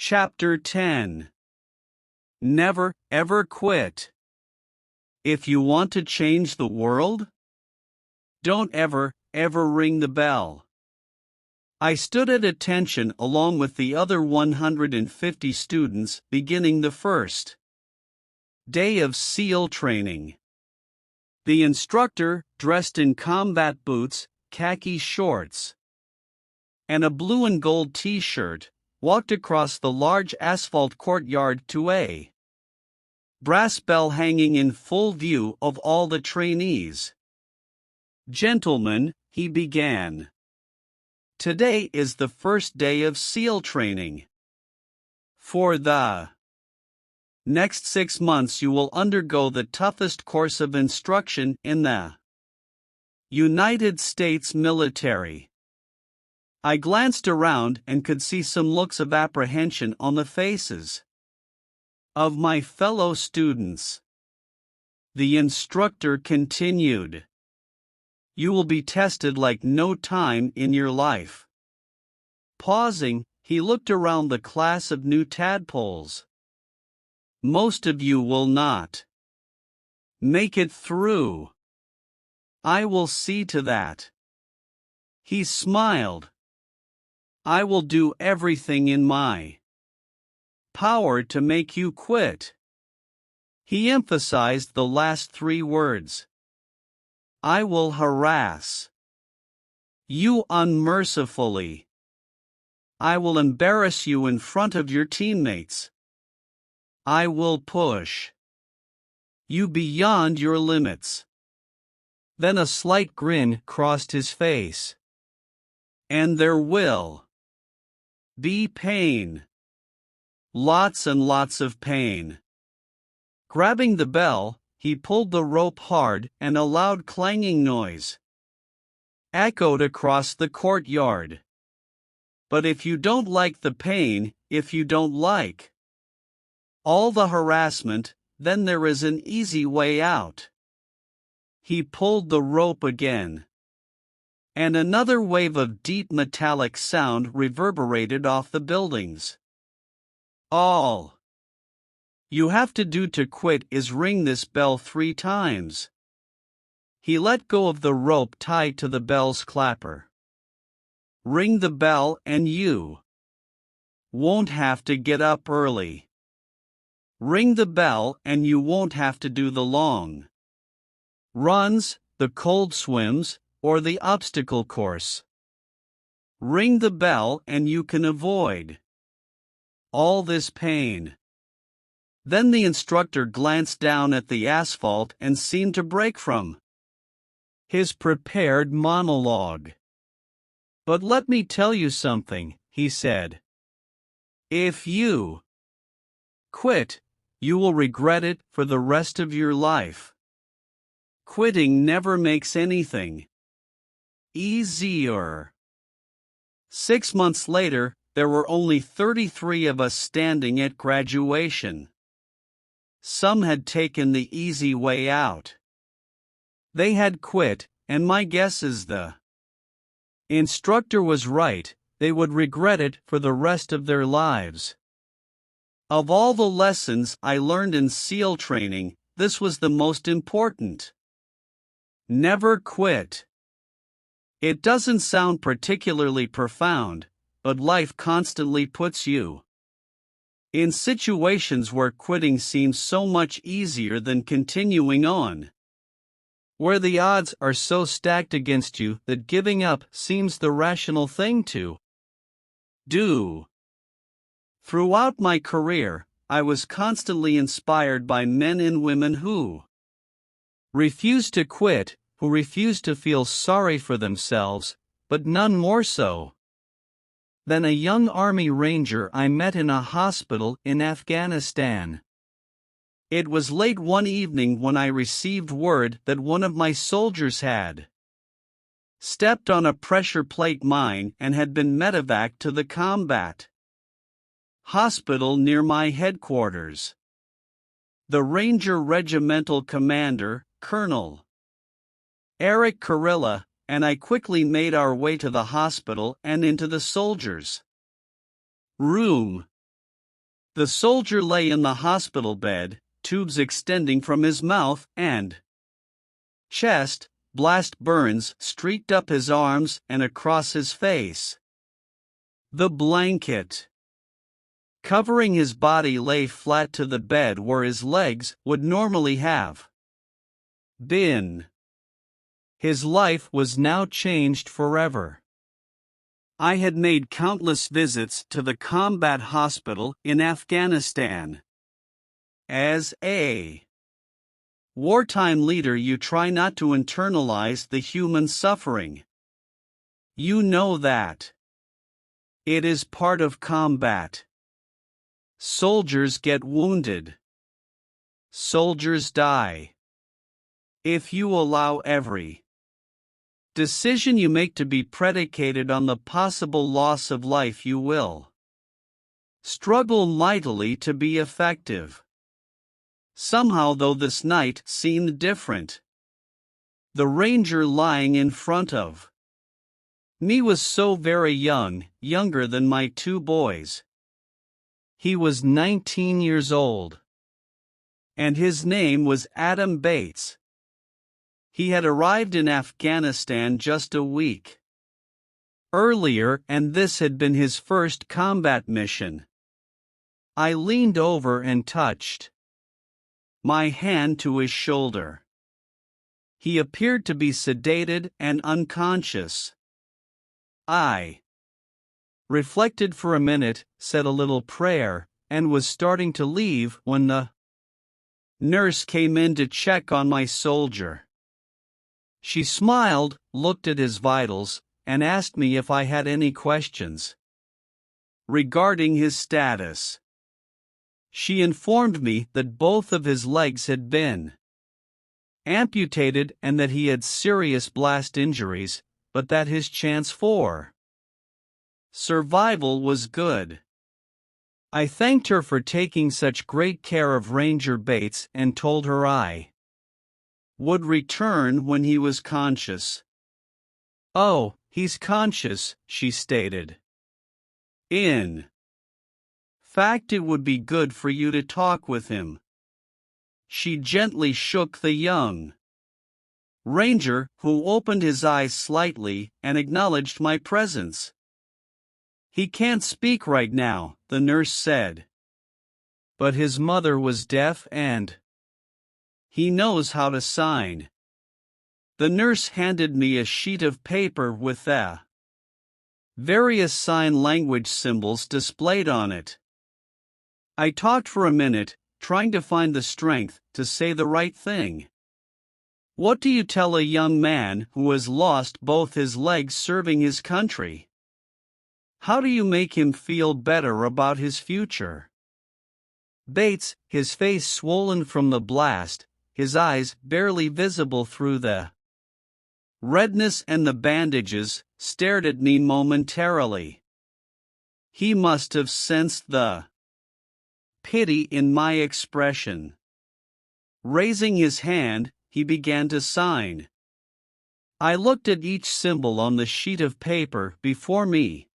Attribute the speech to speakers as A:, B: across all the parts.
A: Chapter 10. Never, ever quit. If you want to change the world, don't ever, ever ring the bell. I stood at attention along with the other 150 students beginning the first day of SEAL training. The instructor, dressed in combat boots, khaki shorts, and a blue and gold t-shirt, walked across the large asphalt courtyard to a brass bell hanging in full view of all the trainees. "Gentlemen," he began, "today is the first day of SEAL training. For the next 6 months you will undergo the toughest course of instruction in the United States military." I glanced around and could see some looks of apprehension on the faces of my fellow students. The instructor continued, "You will be tested like no time in your life." Pausing, he looked around the class of new tadpoles. "Most of you will not make it through. I will see to that." He smiled. "I will do everything in my power to make you quit." He emphasized the last 3 words. "I will harass you unmercifully. I will embarrass you in front of your teammates. I will push you beyond your limits." Then a slight grin crossed his face. "And there will be pain. Lots and lots of pain." Grabbing the bell, he pulled the rope hard and a loud clanging noise echoed across the courtyard. "But if you don't like the pain, if you don't like all the harassment, then there is an easy way out." He pulled the rope again, and another wave of deep metallic sound reverberated off the buildings. "All you have to do to quit is ring this bell 3 times. He let go of the rope tied to the bell's clapper. "Ring the bell and you won't have to get up early. Ring the bell and you won't have to do the long runs, the cold swims, or the obstacle course. Ring the bell and you can avoid all this pain." Then the instructor glanced down at the asphalt and seemed to break from his prepared monologue. "But let me tell you something," he said. "If you quit, you will regret it for the rest of your life. Quitting never makes anything easier." 6 months later, there were only 33 of us standing at graduation. Some had taken the easy way out. They had quit, and my guess is the instructor was right, they would regret it for the rest of their lives. Of all the lessons I learned in SEAL training, this was the most important. Never quit. It doesn't sound particularly profound, but life constantly puts you in situations where quitting seems so much easier than continuing on, where the odds are so stacked against you that giving up seems the rational thing to do. Throughout my career, I was constantly inspired by men and women who refused to quit, who refused to feel sorry for themselves, but none more so than a young Army Ranger I met in a hospital in Afghanistan. It was late one evening when I received word that one of my soldiers had stepped on a pressure plate mine and had been medevaced to the combat hospital near my headquarters. The Ranger Regimental Commander, Colonel Eric Kurilla, and I quickly made our way to the hospital and into the soldiers' room. The soldier lay in the hospital bed, tubes extending from his mouth and chest, blast burns streaked up his arms and across his face. The blanket covering his body lay flat to the bed where his legs would normally have been. His life was now changed forever. I had made countless visits to the combat hospital in Afghanistan. As a wartime leader, you try not to internalize the human suffering. You know that it is part of combat. Soldiers get wounded. Soldiers die. If you allow every decision you make to be predicated on the possible loss of life, you will struggle mightily to be effective. Somehow, though, this night seemed different. The ranger lying in front of me was so very young, younger than my two boys. He was 19 years old. And his name was Adam Bates. He had arrived in Afghanistan just a week earlier, and this had been his first combat mission. I leaned over and touched my hand to his shoulder. He appeared to be sedated and unconscious. I reflected for a minute, said a little prayer, and was starting to leave when the nurse came in to check on my soldier. She smiled, looked at his vitals, and asked me if I had any questions regarding his status. She informed me that both of his legs had been amputated and that he had serious blast injuries, but that his chance for survival was good. I thanked her for taking such great care of Ranger Bates and told her I would return when he was conscious. "Oh, he's conscious," she stated. "In fact, it would be good for you to talk with him." She gently shook the young ranger, who opened his eyes slightly and acknowledged my presence. "He can't speak right now," the nurse said. "But his mother was deaf and he knows how to sign." The nurse handed me a sheet of paper with the various sign language symbols displayed on it. I talked for a minute, trying to find the strength to say the right thing. What do you tell a young man who has lost both his legs serving his country? How do you make him feel better about his future? Bates, his face swollen from the blast, his eyes barely visible through the redness and the bandages, stared at me momentarily. He must have sensed the pity in my expression. Raising his hand, he began to sign. I looked at each symbol on the sheet of paper before me.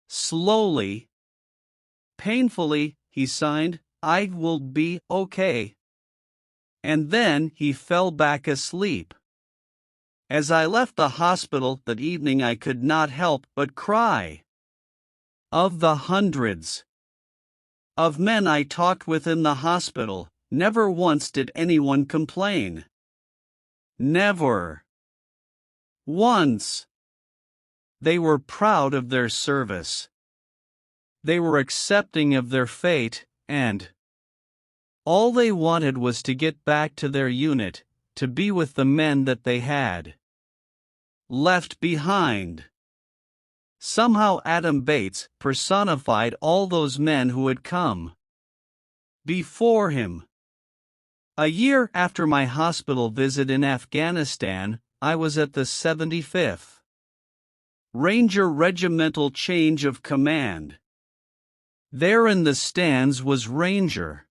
A: Slowly, painfully, he signed, "I will be okay." And then he fell back asleep. As I left the hospital that evening, I could not help but cry. Of the hundreds of men I talked with in the hospital, never once did anyone complain. Never once. They were proud of their service. They were accepting of their fate, and all they wanted was to get back to their unit, to be with the men that they had left behind. Somehow Adam Bates personified all those men who had come before him. A year after my hospital visit in Afghanistan, I was at the 75th Ranger Regimental change of command. There in the stands was Ranger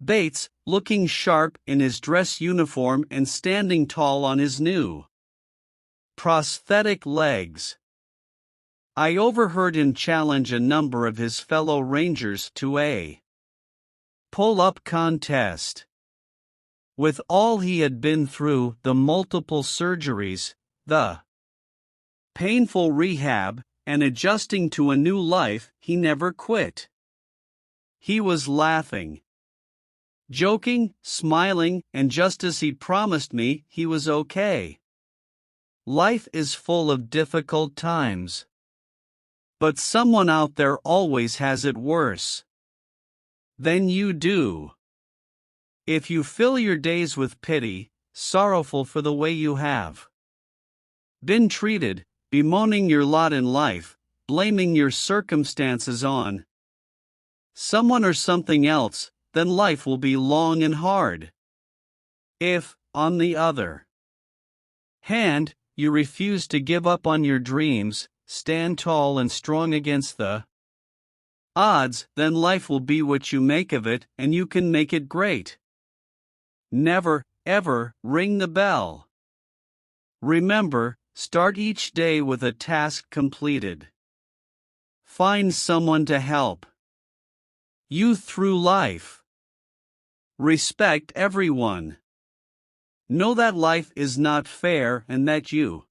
A: Bates, looking sharp in his dress uniform and standing tall on his new prosthetic legs. I overheard him challenge a number of his fellow Rangers to a pull-up contest. With all he had been through, the multiple surgeries, the painful rehab, and adjusting to a new life, he never quit. He was laughing, joking, smiling, and just as he promised me, he was okay. Life is full of difficult times. But someone out there always has it worse than you do. If you fill your days with pity, sorrowful for the way you have been treated, bemoaning your lot in life, blaming your circumstances on someone or something else, then life will be long and hard. If, on the other hand, you refuse to give up on your dreams, stand tall and strong against the odds, then life will be what you make of it, and you can make it great. Never, ever ring the bell. Remember, start each day with a task completed. Find someone to help you through life. Respect everyone. Know that life is not fair and that you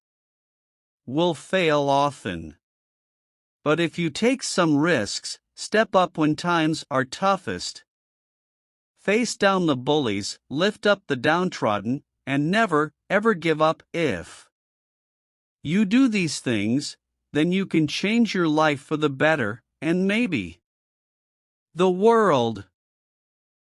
A: will fail often. But if you take some risks, step up when times are toughest, face down the bullies, lift up the downtrodden, and never, ever give up. If you do these things, then you can change your life for the better, and maybe the world.